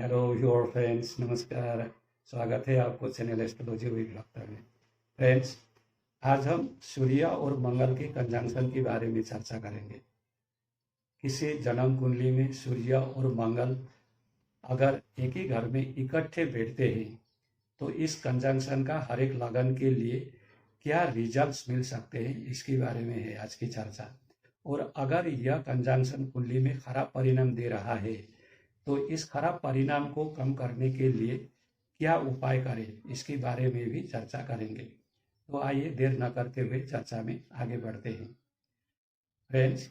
Hello your friends, नमस्कार। स्वागत है आपको चैनल एस्ट्रोलॉजी विद डॉक्टर में। फ्रेंड्स, आज हम सूर्य और मंगल के कंजंक्शन के बारे में चर्चा करेंगे। किसी जन्म कुंडली में सूर्य और मंगल अगर एक ही घर में इकट्ठे बैठते हैं तो इस कंजंक्शन का हर एक लगन के लिए क्या रिजल्ट्स मिल सकते हैं, इसके बारे में है आज की चर्चा। और अगर यह कंजंक्शन कुंडली में खराब परिणाम दे रहा है तो इस खराब परिणाम को कम करने के लिए क्या उपाय करें, इसके बारे में भी चर्चा करेंगे। तो आइए देर न करते हुए चर्चा में आगे बढ़ते हैं। फ्रेंड्स,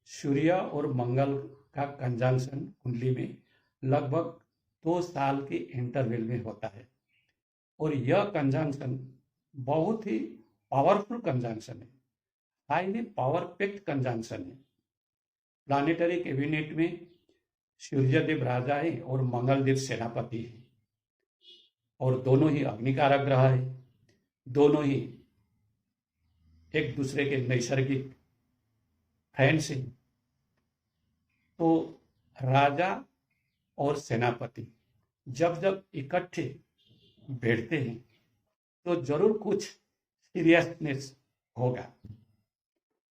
सूर्य और मंगल का कंजंक्शन कुंडली में लगभग 2 साल के इंटरवल में होता है और यह कंजंक्शन बहुत ही पावरफुल कंजंक्शन है, हाईली पावर पैक्ड कंजंक्शन है। प्लानिटरी कैबिनेट में सूर्यदेव राजा है और मंगलदेव सेनापति है और दोनों ही अग्निकारक ग्रह है। दोनों ही एक दूसरे के नैसर्गिक फ्रेंड्स हैं। तो राजा और सेनापति जब जब इकट्ठे बैठते हैं तो जरूर कुछ सीरियसनेस होगा,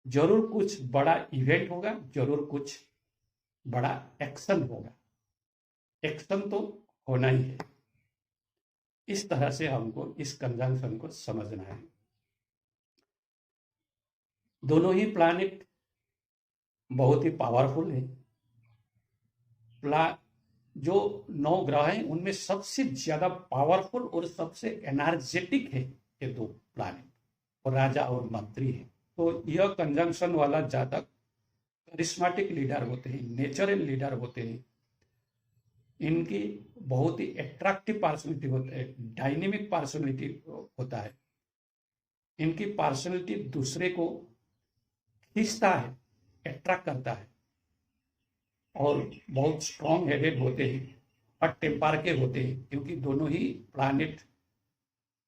जरूर कुछ बड़ा इवेंट होगा, जरूर कुछ बड़ा एक्शन होगा। एक्शन तो होना ही है। इस तरह से हमको इस कंजंक्शन को समझना है। दोनों ही प्लैनेट बहुत ही पावरफुल है। जो 9 ग्रह हैं उनमें सबसे ज्यादा पावरफुल और सबसे एनर्जेटिक है ये 2 प्लैनेट, और राजा और मंत्री है। तो यह कंजंक्शन वाला जातक करिश्मेटिक लीडर होते हैं, नेचुरल लीडर होते हैं। इनकी बहुत ही एट्रैक्टिव पर्सनैलिटी होता है, डायनेमिक पर्सनैलिटी होता है। इनकी पर्सनैलिटी दूसरे को खींचता है, अट्रैक्ट करता है, और बहुत स्ट्रॉन्ग हेडेड होते हैं और टेम्पर के होते हैं, क्योंकि दोनों ही प्लैनेट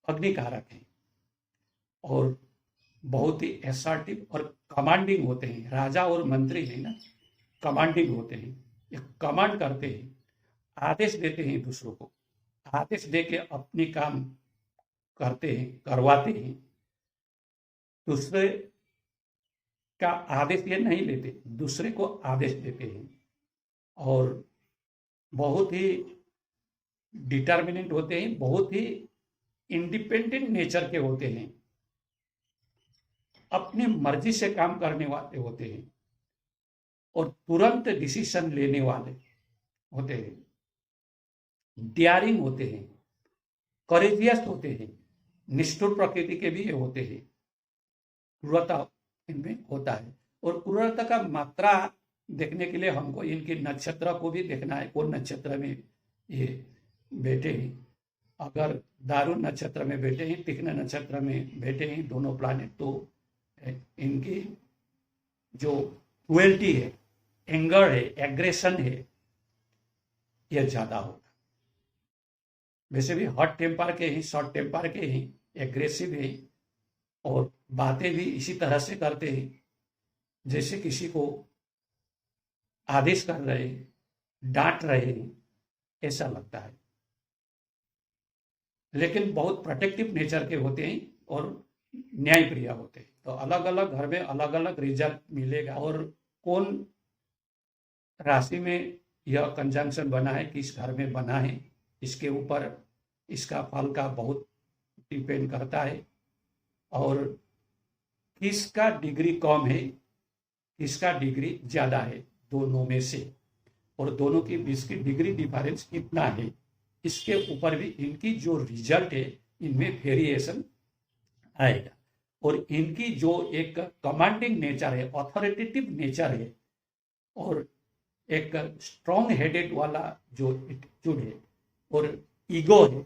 अग्निकारक हैं। और बहुत ही एसर्टिव और कमांडिंग होते हैं। राजा और मंत्री है ना, कमांडिंग होते हैं, ये कमांड करते हैं, आदेश देते हैं दूसरों को, आदेश देके अपनी काम करते हैं, करवाते हैं। दूसरे का आदेश ये नहीं लेते, दूसरे को आदेश देते हैं। और बहुत ही डिटर्मिनेंट होते हैं, बहुत ही इंडिपेंडेंट नेचर के होते हैं, अपनी मर्जी से काम करने वाले होते हैं और तुरंत डिसीजन लेने वाले होते हैं, डेयरिंग होते हैं, करेजियस होते हैं, निष्ठुर प्रकृति के भी ये होते हैं। क्रूरता इनमें होता है, और क्रूरता का मात्रा देखने के लिए हमको इनके नक्षत्र को भी देखना है, कौन नक्षत्र में ये बैठे हैं। अगर दारू नक्षत्र में बैठे हैं, तीक्ष्ण नक्षत्र में बैठे हैं दोनों प्लैनेट, तो इनकी जो क्रुएल्टी है, एंगर है, एग्रेशन है, यह ज्यादा होगा। वैसे भी हॉट टेम्पर के हैं, शॉर्ट टेम्पर के हैं, एग्रेसिव है, और बातें भी इसी तरह से करते हैं जैसे किसी को आदेश कर रहे, डांट रहे, ऐसा लगता है। लेकिन बहुत प्रोटेक्टिव नेचर के होते हैं और न्याय प्रिय होते हैं। तो अलग अलग घर में अलग अलग रिजल्ट मिलेगा। और कौन राशि में यह कंजंक्शन बना है, किस घर में बना है, इसके ऊपर इसका फल का बहुत डिपेंड करता है। और किसका डिग्री कम है, किसका डिग्री ज्यादा है, दोनों में से, और दोनों के बीच की डिग्री डिफरेंस कितना है, इसके ऊपर भी इनकी जो रिजल्ट है इनमें वेरिएशन आएगा। और इनकी जो एक कमांडिंग नेचर है, अथॉरिटेटिव नेचर है, और एक स्ट्रॉन्ग हेडेड वाला जो एटीट्यूड है, और ईगो है,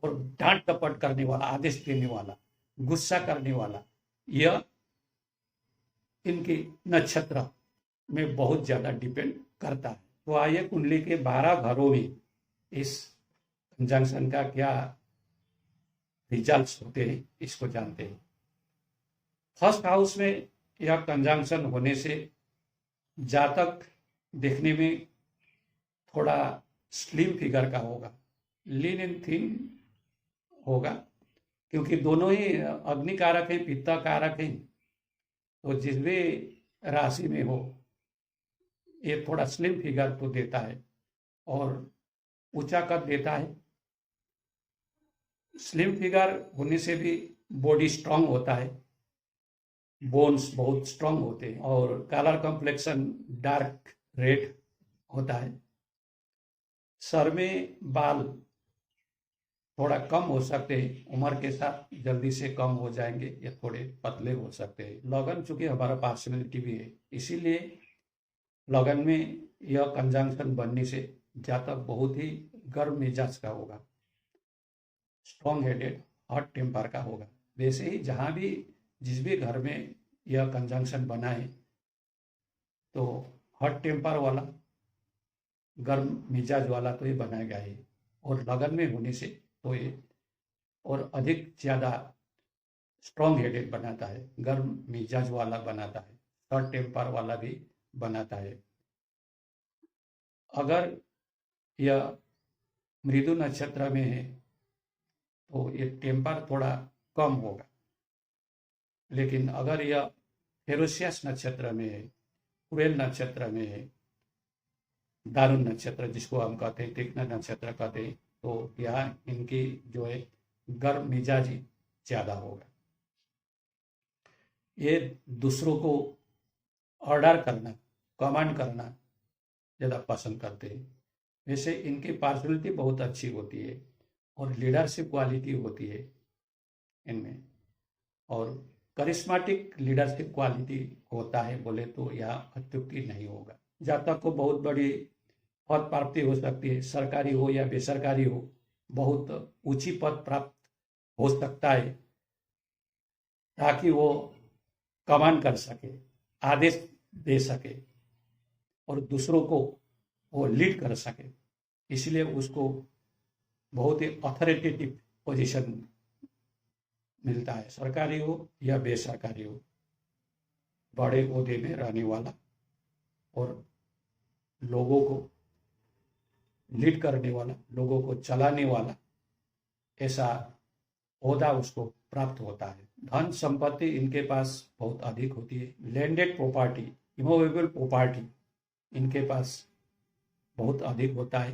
और डांट टपट करने वाला, आदेश देने वाला, गुस्सा करने वाला, यह इनके नक्षत्र में बहुत ज्यादा डिपेंड करता है। तो आइए कुंडली के 12 घरों में इस कंजंक्शन का क्या रिजल्ट्स होते हैं, इसको जानते हैं। फर्स्ट हाउस में यह कंजंक्शन होने से जातक देखने में थोड़ा स्लिम फिगर का होगा, लीन एंड थिन होगा, क्योंकि दोनों ही अग्नि कारक हैं, पित्त कारक हैं। तो जिस भी राशि में हो ये थोड़ा स्लिम फिगर तो देता है और ऊंचा कद देता है। स्लिम फिगर होने से भी बॉडी स्ट्रांग होता है, बोन्स बहुत स्ट्रांग होते हैं और कलर कॉम्प्लेक्शन डार्क रेड होता है। सर में बाल थोड़ा कम हो सकते हैं, उम्र के साथ जल्दी से कम हो जाएंगे या थोड़े पतले हो सकते हैं। लगन चूंकि हमारा पर्सनैलिटी भी है, इसीलिए लगन में यह कंजंक्शन बनने से जातक बहुत ही गर्म मिजाज का होगा, स्ट्रॉन्ग हेडेड, हॉट टेम्पर का होगा। वैसे ही जहाँ भी जिस भी घर में यह कंजंक्शन बना है तो हॉट टेम्पर वाला, गर्म मिजाज वाला तो ये बनाएगा ही, और लगन में होने से तो ये और अधिक ज़्यादा स्ट्रॉन्ग हेडेड बनाता है, गर्म मिजाज वाला बनाता है, शॉर्ट टेम्पर वाला भी बनाता है। अगर यह मृदु नक्षत्र में है तो ये टेम्पर थोड़ा कम होगा, लेकिन अगर यह फेरोशियस नक्षत्र में है, क्रूएल नक्षत्र में है, दारुण नक्षत्र जिसको हम कहते हैं, तीक्ष्ण नक्षत्र कहते हैं, तो यहाँ इनकी जो है गर्म मिजाजी ज्यादा होगा। ये दूसरों को ऑर्डर करना, कमांड करना ज़्यादा पसंद करते हैं। वैसे इनकी पर्सनैलिटी बहुत अच्छी होती है और लीडरशिप क्वालिटी होती है इनमें, और करिश्मेटिक लीडरशिप क्वालिटी होता है बोले तो यहाँ अत्युक्ति नहीं होगा। जातक को बहुत बड़ी पद प्राप्ति हो सकती है, सरकारी हो या बेसरकारी हो, बहुत ऊंची पद प्राप्त हो सकता है ताकि वो कमांड कर सके, आदेश दे सके और दूसरों को वो लीड कर सके। इसलिए उसको बहुत ही अथॉरिटेटिव पोजीशन मिलता है, सरकारी हो या बेसरकारी हो, बड़े ओहदे में रहने वाला और लोगों को लीड करने वाला, लोगों को चलाने वाला, ऐसा ओहदा उसको प्राप्त होता है। धन संपत्ति इनके पास बहुत अधिक होती है, लैंडेड प्रॉपर्टी, इमूवेबल प्रॉपर्टी इनके पास बहुत अधिक होता है,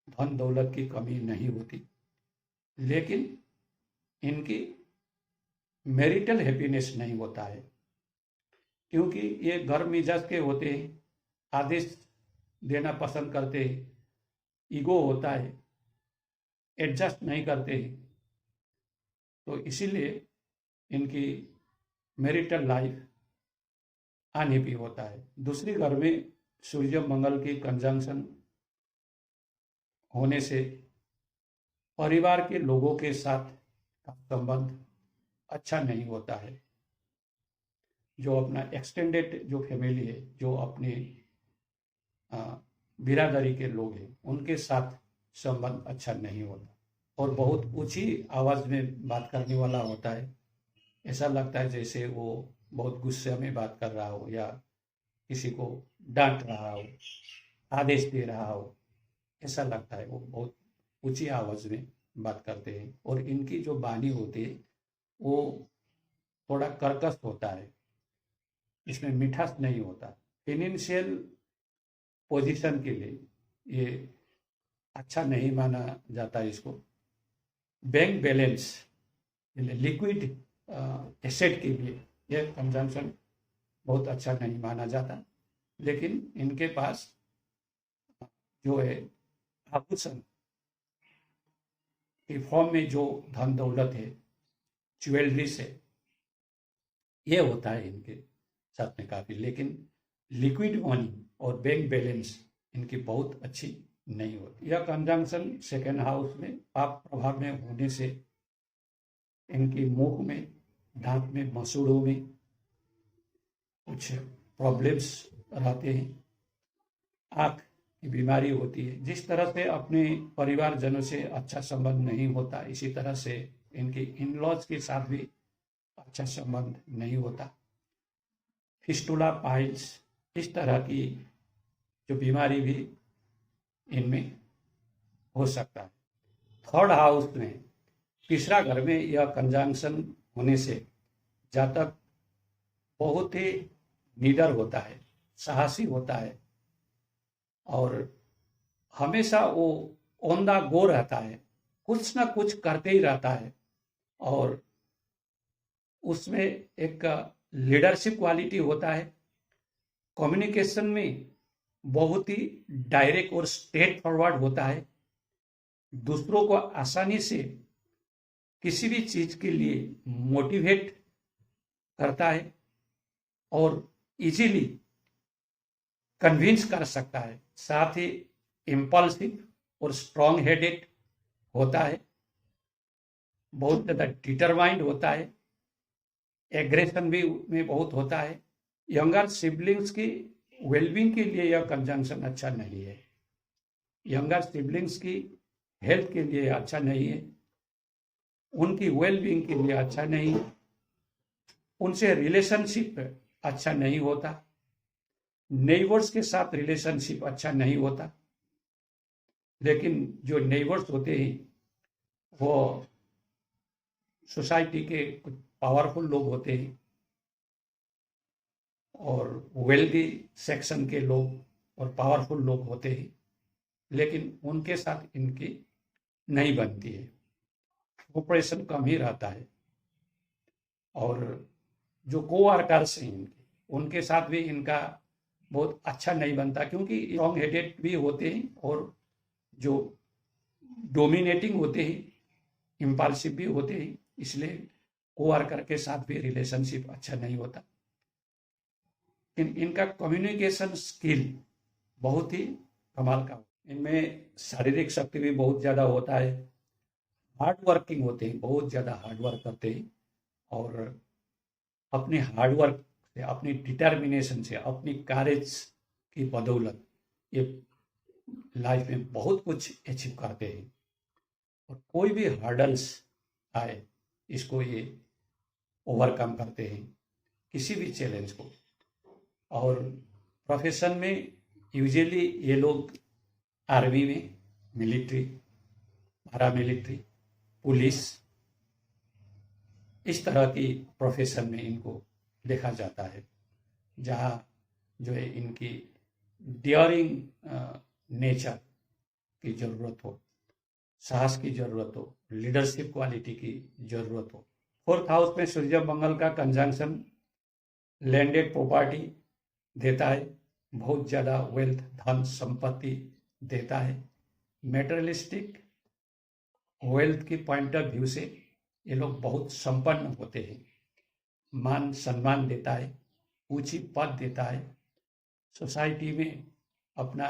धन दौलत की कमी नहीं होती। लेकिन इनकी मैरिटल हैप्पीनेस नहीं होता है, क्योंकि ये गर्म मिजाज के होते हैं, आदेश देना पसंद करते हैं, ईगो होता है, एडजस्ट नहीं करते हैं, तो इसीलिए इनकी मैरिटल लाइफ अनहैप्पी होता है। दूसरी घर में सूर्य मंगल की कंजंक्शन होने से परिवार के लोगों के साथ का संबंध अच्छा नहीं होता है। जो अपना एक्सटेंडेड जो फैमिली है, जो अपने बिरादरी के लोग हैं, उनके साथ संबंध अच्छा नहीं होता और बहुत ऊंची आवाज में बात करने वाला होता है। ऐसा लगता है जैसे वो बहुत गुस्से में बात कर रहा हो या किसी को डांट रहा हो, आदेश दे रहा हो, ऐसा लगता है। वो बहुत ऊंची आवाज में बात करते हैं और इनकी जो वाणी होती है वो थोड़ा कर्कश होता है, इसमें मिठास नहीं होता। फाइनेंशियल पोजीशन के लिए ये अच्छा नहीं माना जाता है इसको। बैंक बैलेंस, लिक्विड एसेट के लिए यह कंजम्पशन बहुत अच्छा नहीं माना जाता, लेकिन इनके पास जो है आभूषण की फॉर्म में जो धन दौलत है, ज्वेलरी से, ये होता है इनके साथ में काफी। लेकिन लिक्विड मनी और बैंक बैलेंस इनकी बहुत अच्छी नहीं होती। यह कंजंक्शन सेकेंड हाउस में पाप प्रभाव में होने से इनकी मुख में, दांत में, मसूड़ों में कुछ प्रॉब्लम्स रहते हैं, आँख की बीमारी होती है। जिस तरह से अपने परिवारजनों से अच्छा संबंध नहीं होता, इसी तरह से इनके इन लॉज के साथ भी अच्छा संबंध नहीं होता। फिस्टुला पाइल्स, इस तरह की जो बीमारी भी इनमें हो सकता है। थर्ड हाउस में तीसरा घर में यह कंजंक्शन होने से जातक बहुत ही निडर होता है, साहसी होता है और हमेशा वो ऑन द गो रहता है, कुछ ना कुछ करते ही रहता है और उसमें एक लीडरशिप क्वालिटी होता है। कम्युनिकेशन में बहुत ही डायरेक्ट और स्ट्रेट फॉरवर्ड होता है। दूसरों को आसानी से किसी भी चीज के लिए मोटिवेट करता है और इजीली कन्विंस कर सकता है। साथ ही इम्पल्सिव और स्ट्रॉन्ग हेडेड होता है, बहुत ज़्यादा डिटरमाइंड होता है, एग्रेशन भी में बहुत होता है। यंगर सिबलिंग्स की वेलबींग के लिए यह कंजंक्शन अच्छा नहीं है। यंगर सिबलिंग्स की हेल्थ के लिए अच्छा नहीं है, उनकी वेलबींग के लिए अच्छा नहीं है, उनसे रिलेशनशिप अच्छा नहीं होता, नेबर्स के साथ रिलेशनशिप अच्छा नहीं होता। लेकिन जो नेबर्स होते हैं वो सोसाइटी के कुछ पावरफुल लोग होते हैं और वेल्दी सेक्शन के लोग और पावरफुल लोग होते हैं, लेकिन उनके साथ इनकी नहीं बनती है, कोऑपरेशन कम ही रहता है। और जो कोवर्कर्स हैं इनके, उनके साथ भी इनका बहुत अच्छा नहीं बनता, क्योंकि स्ट्रॉन्ग हेडेड भी होते हैं और जो डोमिनेटिंग होते हैं, इम्पल्सिव भी होते हैं, इसलिए कोवर्कर के साथ भी रिलेशनशिप अच्छा नहीं होता। इनका कम्युनिकेशन स्किल बहुत ही कमाल का होता है। इनमें शारीरिक शक्ति भी बहुत ज़्यादा होता है, हार्ड वर्किंग होते हैं, बहुत ज़्यादा हार्ड वर्क करते हैं और अपने हार्ड वर्क से, अपनी डिटर्मिनेशन से, अपनी करेज की बदौलत ये लाइफ में बहुत कुछ अचीव करते हैं और कोई भी हर्डल्स आए इसको ये ओवरकम करते हैं, किसी भी चैलेंज को। और प्रोफेशन में यूजुअली ये लोग आर्मी में, मिलिट्री, पैरामिलिट्री, पुलिस, इस तरह की प्रोफेशन में इनको देखा जाता है, जहाँ जो है इनकी डियरिंग नेचर की ज़रूरत हो, साहस की ज़रूरत हो, लीडरशिप क्वालिटी की ज़रूरत हो। फोर्थ हाउस में सूर्य मंगल का कंजंक्शन लैंडेड प्रॉपर्टी देता है, बहुत ज़्यादा वेल्थ, धन संपत्ति देता है। मेटेरियलिस्टिक वेल्थ की पॉइंट ऑफ व्यू से ये लोग बहुत संपन्न होते हैं, मान सम्मान देता है, ऊंची पद देता है, सोसाइटी में अपना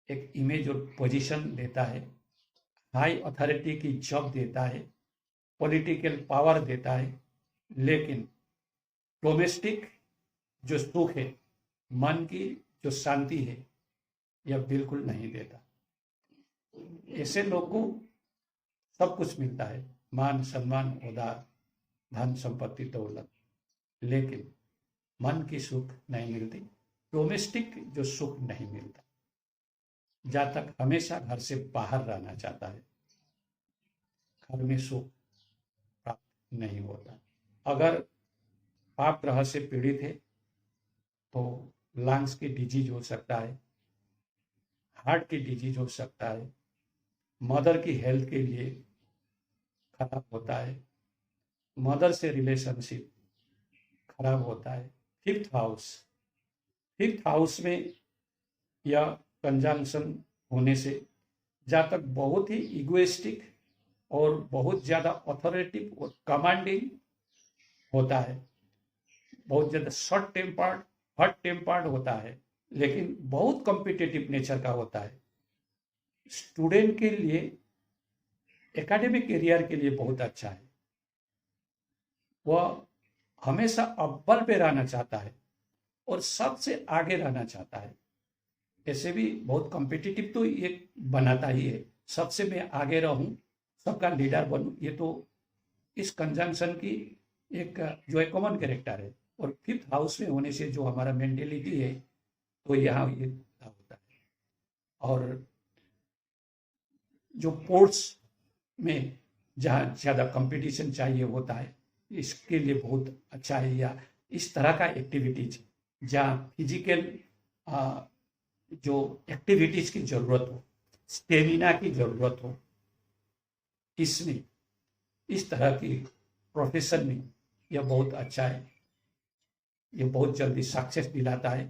एक इमेज और पोजीशन देता है, हाई अथॉरिटी की जॉब देता है, पॉलिटिकल पावर देता है। लेकिन डोमेस्टिक जो सुख है, मन की जो शांति है, यह बिल्कुल नहीं देता। ऐसे लोग को सब कुछ मिलता है, मान सम्मान, ओहदा, धन संपत्ति, दौलत, लेकिन मन की सुख नहीं मिलती, डोमेस्टिक जो सुख नहीं मिलता। जातक हमेशा घर से बाहर रहना चाहता है, घर में सुख प्राप्त नहीं होता। अगर पाप ग्रह से पीड़ित है तो लंग्स की डिजीज हो सकता है, हार्ट की डिजीज हो सकता है, मदर की हेल्थ के लिए खराब होता है, मदर से रिलेशनशिप खराब होता है। फिफ्थ हाउस में यह कंजंक्शन होने से जातक बहुत ही इगोइस्टिक और बहुत ज़्यादा अथॉरिटिव और कमांडिंग होता है, बहुत ज़्यादा शॉर्ट टेम्पर्ड, हॉट टेम्पर्ड होता है, लेकिन बहुत कॉम्पिटिटिव नेचर का होता है। स्टूडेंट के लिए, एकेडमिक करियर के लिए बहुत अच्छा है, वह हमेशा अव्वल पे रहना चाहता है और सबसे आगे रहना चाहता है। ऐसे भी बहुत कॉम्पिटिटिव तो ये बनाता ही है, सबसे मैं आगे रहूं, सबका लीडर बनूं, ये तो इस कंजंक्शन की एक जो है कॉमन कैरेक्टर है। और फिफ्थ हाउस में होने से जो हमारा मेंटेलिटी है तो यहाँ ये होता है। और जो पोर्ट्स में जहाँ ज़्यादा कंपटीशन चाहिए होता है, इसके लिए बहुत अच्छा है। या इस तरह का एक्टिविटीज जहाँ फिजिकल जो एक्टिविटीज की ज़रूरत हो, स्टेमिना की ज़रूरत हो, इसमें इस तरह की प्रोफेशन में यह बहुत अच्छा है। ये बहुत जल्दी सक्सेस दिलाता है।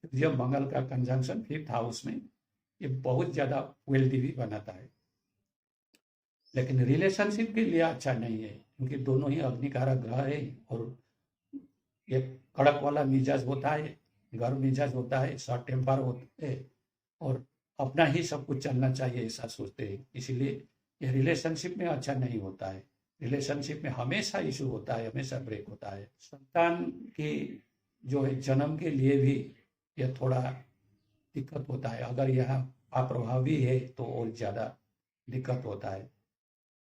सूर्य मंगल का कंजंक्शन 5th हाउस में ये बहुत ज़्यादा वेल्दी भी बनाता है, लेकिन रिलेशनशिप के लिए अच्छा नहीं है, क्योंकि दोनों ही अग्निकारक ग्रह है और ये कड़क वाला मिजाज होता है, गर्म मिजाज होता है, शॉर्ट टेम्पर होते हैं और अपना ही सब कुछ चलना चाहिए ऐसा सोचते हैं। इसलिए ये रिलेशनशिप में अच्छा नहीं होता है। रिलेशनशिप में हमेशा इशू होता है, हमेशा ब्रेक होता है। संतान की जो है जन्म के लिए भी यह थोड़ा दिक्कत होता है। अगर यह अप्रभावी है तो और ज़्यादा दिक्कत होता है।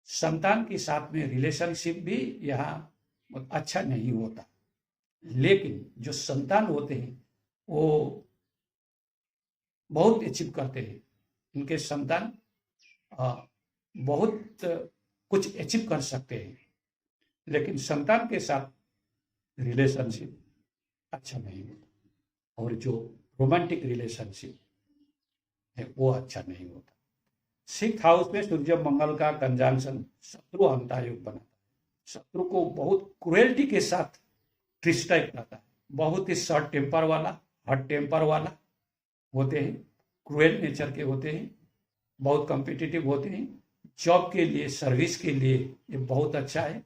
संतान के साथ में रिलेशनशिप भी यहाँ अच्छा नहीं होता, लेकिन जो संतान होते हैं वो बहुत अचीव करते हैं। इनके संतान बहुत कुछ अचीव कर सकते हैं, लेकिन संतान के साथ रिलेशनशिप अच्छा नहीं होता और जो रोमांटिक रिलेशनशिप है वो अच्छा नहीं होता। 6th हाउस में सूर्य मंगल का कंजंक्शन शत्रु अंता योग बनाता है। शत्रु को बहुत क्रुएल्टी के साथ डिस्ट्रैक्ट करता है। बहुत ही शॉर्ट टेम्पर वाला, हॉट टेम्पर वाला होते हैं, क्रुएल नेचर के होते हैं, बहुत कॉम्पिटिटिव होते हैं। जॉब के लिए, सर्विस के लिए ये बहुत अच्छा है।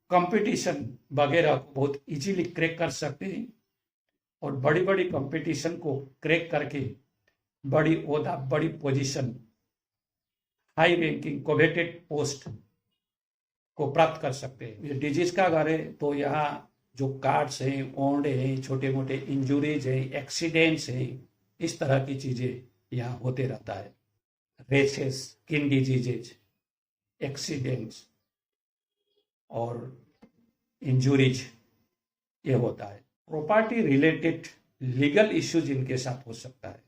कंपटीशन वगैरह को बहुत इजीली क्रैक कर सकते हैं और बड़ी बड़ी कंपटीशन को क्रैक करके बड़ी ओहदा, बड़ी position, high ranking, coveted post को प्राप्त कर सकते हैं। ये डिजीज का घर है तो यहाँ जो कार्ड्स हैं, ओंडे हैं, छोटे मोटे इंजुरीज हैं, एक्सीडेंट्स हैं, इस तरह की चीजें यहाँ होते रहता है। रेसेस, स्किन डिजीजेज, एक्सीडेंट्स और इंजुरीज ये होता है। प्रॉपर्टी रिलेटेड लीगल इश्यूज इनके साथ हो सकता है,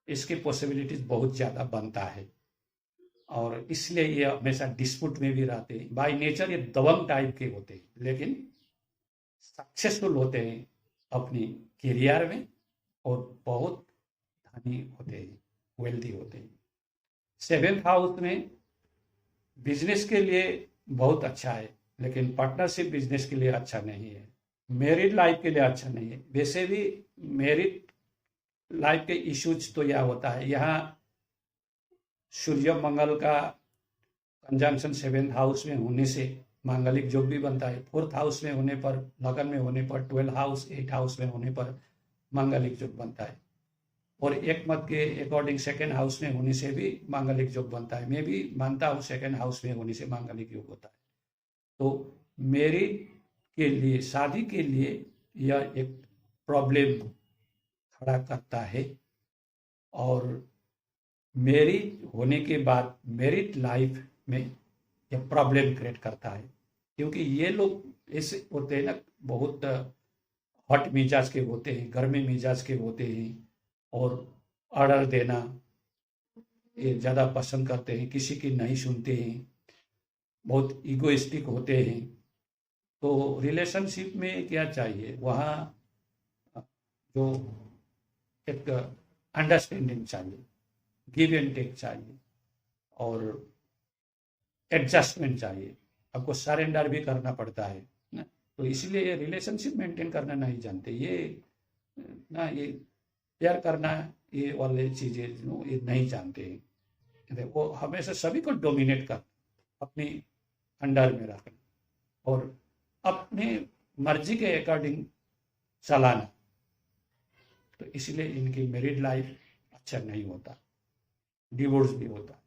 इसकी पॉसिबिलिटीज बहुत ज़्यादा बनता है और इसलिए ये हमेशा डिस्प्यूट में भी रहते हैं। बाय नेचर ये दबंग टाइप के होते हैं, लेकिन सक्सेसफुल होते हैं अपनी करियर में और बहुत धनी होते हैं, वेल्दी होते हैं। 7th हाउस में बिजनेस के लिए बहुत अच्छा है, लेकिन पार्टनरशिप बिजनेस के लिए अच्छा नहीं है। मैरिड लाइफ के लिए अच्छा नहीं है। वैसे भी मैरिड लाइफ के इश्यूज तो यह होता है, यहाँ सूर्य मंगल का कंजंक्शन 7th हाउस में होने से मांगलिक योग भी बनता है। 4th हाउस में होने पर, लगन में होने पर, 12 हाउस, 8 हाउस में होने पर मांगलिक योग बनता है। और एक मत के अकॉर्डिंग 2nd हाउस में होने से भी मांगलिक योग बनता है। मैं भी मानता हूँ 2nd हाउस में होने से मांगलिक योग होता है। तो मैरिज के लिए, शादी के लिए यह एक प्रॉब्लम खड़ा करता है और मैरिज होने के बाद मैरिड लाइफ में यह प्रॉब्लम क्रिएट करता है, क्योंकि ये लोग ऐसे होते हैं ना, बहुत हॉट मिजाज के होते हैं, गर्मी मिजाज के होते हैं और ऑर्डर देना ये ज़्यादा पसंद करते हैं, किसी की नहीं सुनते हैं, बहुत इगोइस्टिक होते हैं। तो रिलेशनशिप में क्या चाहिए, वहाँ जो एक अंडरस्टैंडिंग चाहिए, गिव एंड टेक चाहिए और एडजस्टमेंट चाहिए। आपको सरेंडर भी करना पड़ता है ना। तो इसलिए ये रिलेशनशिप मेंटेन करना नहीं जानते, ये ना, ये प्यार करना, ये वाले चीज़ें ये नहीं जानते हैं। वो हमेशा सभी को डोमिनेट कर, अपनी अंडर में रखना और अपने मर्जी के अकॉर्डिंग चलाना। तो इसलिए इनकी मैरिड लाइफ अच्छा नहीं होता, डिवोर्स भी होता है।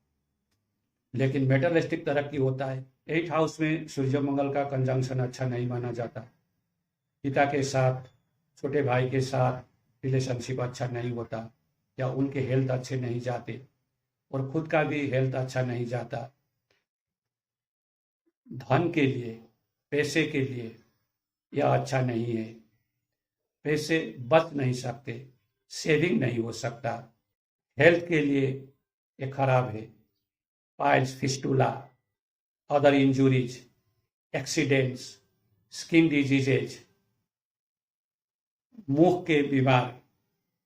लेकिन मेटलिस्टिक तरक्की होता है। 8th हाउस में सूर्य मंगल का कंजंक्शन अच्छा नहीं माना जाता। पिता के साथ, छोटे भाई के साथ रिलेशनशिप अच्छा नहीं होता, या उनके हेल्थ अच्छे नहीं जाते और खुद का भी हेल्थ अच्छा नहीं जाता। धन के लिए, पैसे के लिए यह अच्छा नहीं है। पैसे बच नहीं सकते, सेविंग नहीं हो सकता। हेल्थ के लिए ये खराब है। Piles, fistula, other injuries, accidents, skin diseases, मुंह के बीमार,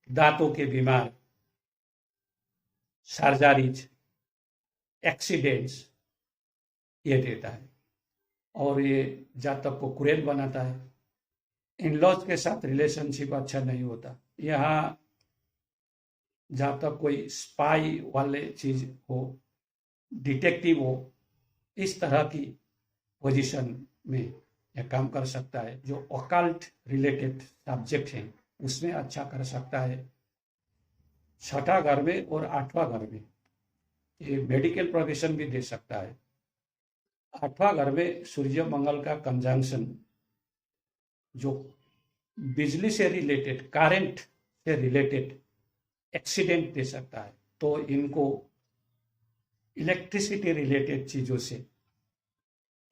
दांतों के बीमार, सर्जरीज, एक्सीडेंट्स ये देता है। और ये जातक को क्रूएल बनाता है। इन लॉज के साथ रिलेशनशिप अच्छा नहीं होता। यहाँ जातक कोई स्पाई वाले चीज हो, डिटेक्टिव हो, इस तरह की पोजीशन में यह काम कर सकता है। जो ऑकल्ट रिलेटेड सब्जेक्ट हैं उसमें अच्छा कर सकता है। छठा घर में और आठवां घर में ये मेडिकल प्रोफेशन भी दे सकता है। आठवां घर में सूर्य मंगल का कंजंक्शन जो बिजली से रिलेटेड, करंट से रिलेटेड एक्सीडेंट दे सकता है। तो इनको इलेक्ट्रिसिटी रिलेटेड चीजों से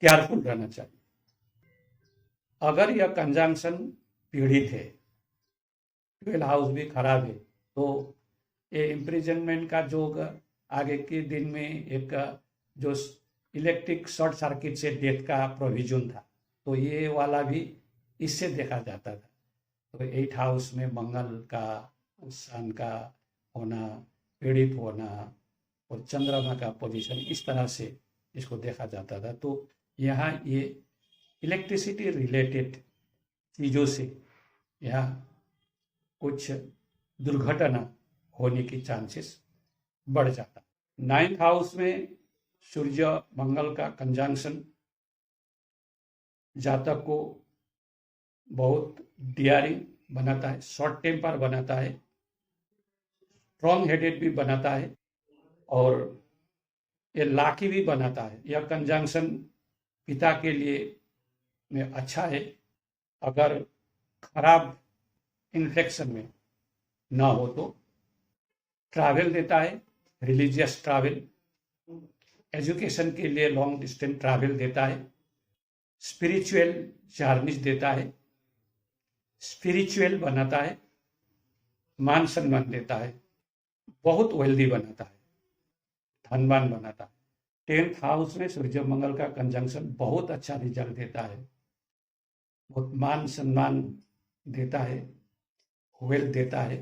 केयरफुल रहना चाहिए। अगर यह कंजंक्शन पीड़ित है, 12 हाउस भी खराब है, तो ये इम्प्रिजनमेंट का जो आगे के दिन में एक जो इलेक्ट्रिक शॉर्ट सर्किट से डेथ का प्रोविजन था, तो ये वाला भी इससे देखा जाता था। तो 8 हाउस में मंगल का, सन का होना, पीड़ित होना और चंद्रमा का पोजीशन, इस तरह से इसको देखा जाता था। तो यहाँ ये इलेक्ट्रिसिटी रिलेटेड चीज़ों से यहाँ कुछ दुर्घटना होने की चांसेस बढ़ जाता। 9th हाउस में सूर्य मंगल का कंजंक्शन जातक को बहुत डियरिंग बनाता है, शॉर्ट टेम्पर बनाता है, स्ट्रॉन्ग हेडेड भी बनाता है और ये लाकी भी बनाता है। यह कंजंक्शन पिता के लिए में अच्छा है अगर खराब इन्फेक्शन में ना हो तो। ट्रैवल देता है, रिलीजियस ट्रैवल, एजुकेशन के लिए लॉन्ग डिस्टेंस ट्रैवल देता है, स्पिरिचुअल जर्नीज देता है, स्पिरिचुअल बनाता है, मान सम्मान देता है, बहुत वेल्दी बनाता है, धनवान बनाता है। 10th हाउस में सूर्य मंगल का कंजंक्शन बहुत अच्छा रिजल्ट देता है, बहुत मान सम्मान देता है, वेल्थ देता है,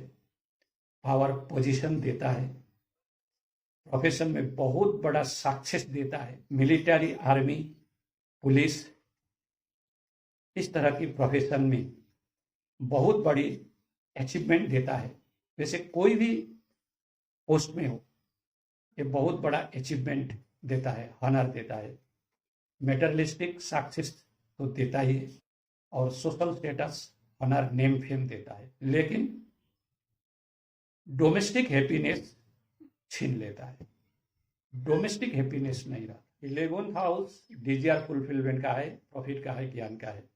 पावर पोजीशन देता है, प्रोफेशन में बहुत बड़ा सक्सेस देता है, मिलिट्री, आर्मी, पुलिस, इस तरह की प्रोफेशन में बहुत बड़ी अचीवमेंट देता है। वैसे कोई भी पोस्ट में हो, ये बहुत बड़ा अचीवमेंट देता है, हॉनर देता है, मेटरलिस्टिक सक्सेस तो देता ही है और social status, honour, name, fame देता है। लेकिन डोमेस्टिक हैप्पीनेस छीन लेता है, डोमेस्टिक हैप्पीनेस नहीं रहा। 11th हाउस डिजायर फुलफिलमेंट का है, प्रॉफिट का है, ज्ञान का है।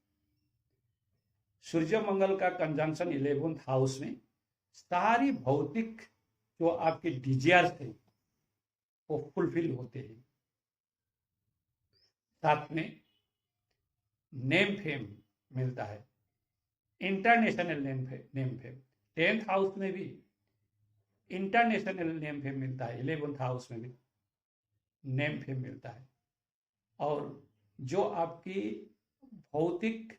सूर्य मंगल का कंजंक्शन 11th हाउस में सारी भौतिक जो आपके डिजायर थे वो फुलफिल होते हैं। साथ में नेम फेम मिलता है, international name fame. 10th house में भी इंटरनेशनल नेम फेम मिलता है, 11th हाउस में भी नेम फेम मिलता है। और जो आपकी भौतिक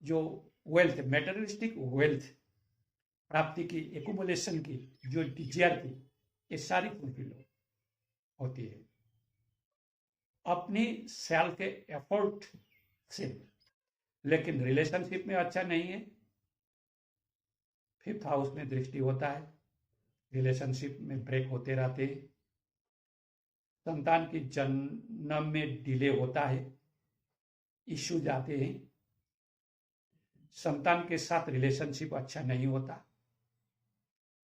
जो वेल्थ, मेटेरियलिस्टिक वेल्थ प्राप्ति की, एक्युमुलेशन की जो डिजायर थी, ये सारी फुलफिल होती है अपनी सेल्फ के एफर्ट से। लेकिन रिलेशनशिप में अच्छा नहीं है। 5th हाउस में दृष्टि होता है, रिलेशनशिप में ब्रेक होते रहते हैं, संतान की जन्म में डिले होता है, इश्यूज आते हैं, संतान के साथ रिलेशनशिप अच्छा नहीं होता।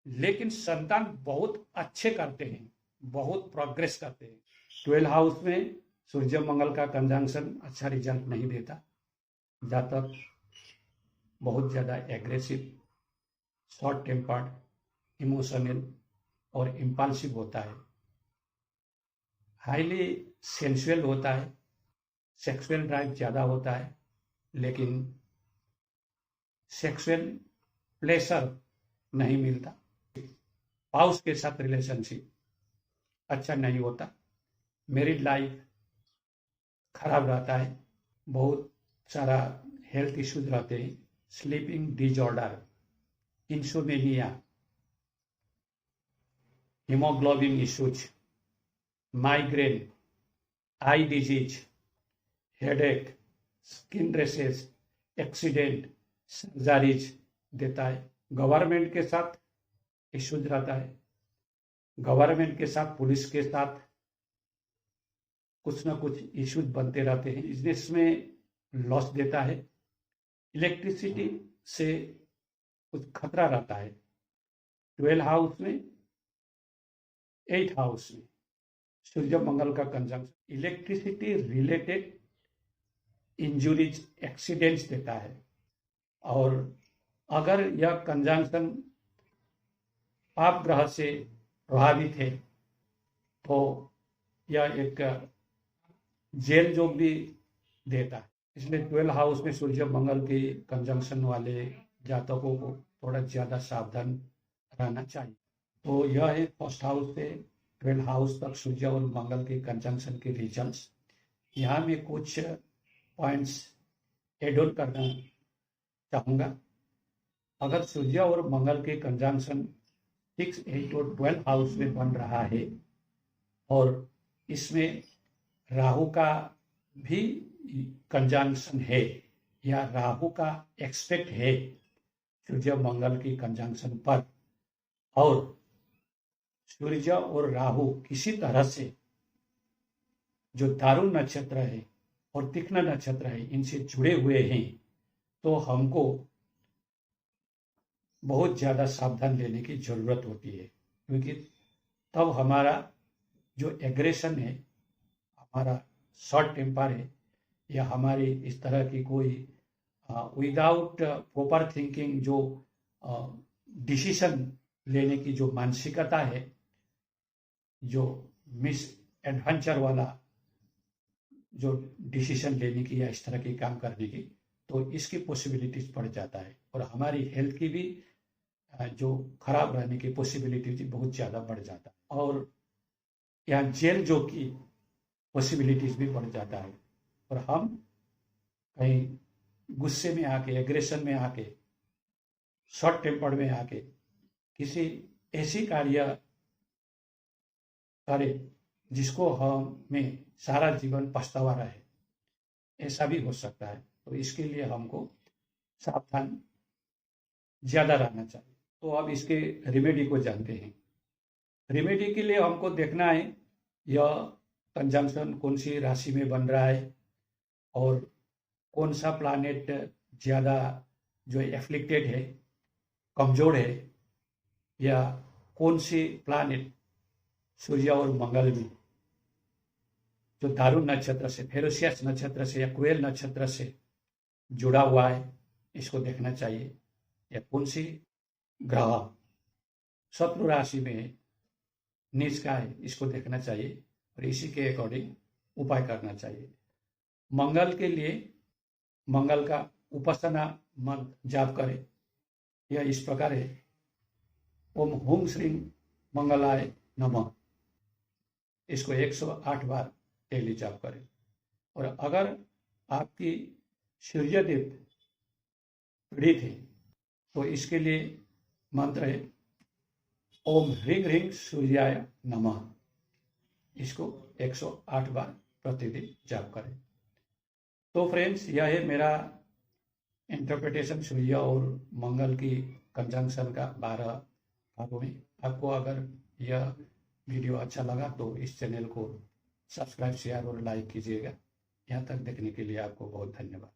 लेकिन संतान बहुत अच्छे करते हैं, बहुत प्रोग्रेस करते हैं। 12 हाउस में सूर्य मंगल का कंजंक्शन अच्छा रिजल्ट नहीं देता। जातक बहुत ज़्यादा एग्रेसिव, शॉर्ट टेम्पर्ड, इमोशनल और इम्पल्सिव होता है, हाईली सेंसुअल होता है, सेक्सुअल ड्राइव ज़्यादा होता है, लेकिन सेक्सुअल प्लेजर नहीं मिलता। स्पाउस के साथ रिलेशनशिप अच्छा नहीं होता, मैरिड लाइफ खराब रहता है, बहुत सारा हेल्थ इश्यूज रहते हैं, sleeping disorder, insomnia, haemoglobin issues, migraine, eye disease, headache, skin rashes, accident, surgeries देता है। गवर्नमेंट के साथ इश्यूज रहता है, गवर्नमेंट के साथ, पुलिस के साथ कुछ ना कुछ इश्यूज बनते रहते हैं। बिजनेस में लॉस देता है, इलेक्ट्रिसिटी से कुछ खतरा रहता है। 12 हाउस में, 8 हाउस में सूर्य मंगल का conjunction electricity related injuries, accidents देता है। और अगर यह कंजंक्शन पाप ग्रह से प्रभावित है तो यह एक जेल जोग भी देता है। इसलिए 12 हाउस में सूर्य मंगल के कंजंक्शन वाले जातकों को थोड़ा ज्यादा सावधान रहना चाहिए। तो यह है फर्स्ट हाउस से 12 हाउस तक सूर्य और मंगल के कंजंक्शन के रिजल्ट्स। यहाँ में कुछ पॉइंट्स एड ऑन करना चाहूँगा। अगर सूर्य और मंगल के कंजंक्शन 6, 8 और 12 हाउस में बन रहा है और इसमें राहु का भी कंजंक्शन है या राहु का एक्सपेक्ट है सूर्य मंगल की कंजंक्शन पर, और सूर्य और राहु किसी तरह से जो दारू नक्षत्र है और तीक्ष्ण नक्षत्र है इनसे जुड़े हुए हैं, तो हमको बहुत ज्यादा सावधान लेने की जरूरत होती है। क्योंकि तब हमारा जो एग्रेशन है, हमारा शॉर्ट टेम्पर है, या हमारी इस तरह की कोई विदाउट प्रॉपर थिंकिंग जो डिसीजन लेने की जो मानसिकता है, जो मिस एडवेंचर वाला जो डिसीजन लेने की या इस तरह की काम करने की, तो इसकी पॉसिबिलिटीज बढ़ जाता है और हमारी हेल्थ की भी जो खराब रहने की पॉसिबिलिटी बहुत ज़्यादा बढ़ जाता है। और यहाँ जेल जो की पॉसिबिलिटीज भी बढ़ जाता है और हम कहीं गुस्से में आके, एग्रेशन में आके, शॉर्ट टेम्पर्ड में आके किसी ऐसी कार्य करे जिसको हमें सारा जीवन पछतावा रहे, ऐसा भी हो सकता है। तो इसके लिए हमको सावधान ज्यादा रहना चाहिए। तो अब इसके रेमेडी को जानते हैं। रेमेडी के लिए हमको देखना है यह कंजंक्शन कौन सी राशि में बन रहा है और कौन सा प्लैनेट ज्यादा जो एफ्लिक्टेड है, कमजोर है, या कौन सी प्लैनेट सूर्य और मंगल में जो दारू नक्षत्र से, फेरोसियस नक्षत्र से या क्वेल नक्षत्र से जुड़ा हुआ है, इसको देखना चाहिए। या कौन सी ग्रह शत्रु राशि में नीच का है, इसको देखना चाहिए और इसी के अकॉर्डिंग उपाय करना चाहिए। मंगल के लिए मंगल का उपासना मंत्र जाप करें। यह इस प्रकार है, ओम हुम श्री मंगलाय नमः। इसको 108 बार डेली जाप करें। और अगर आपकी सूर्यदेव पीड़ित है तो इसके लिए मंत्र है ओम ह्रीं ह्रीं सूर्याय नमः। इसको 108 बार प्रतिदिन जाप करें। तो फ्रेंड्स, यह है मेरा इंटरप्रिटेशन सूर्य और मंगल की कंजंक्शन का 12 भागों में। आपको अगर यह वीडियो अच्छा लगा तो इस चैनल को सब्सक्राइब, शेयर और लाइक कीजिएगा। यहाँ तक देखने के लिए आपको बहुत धन्यवाद।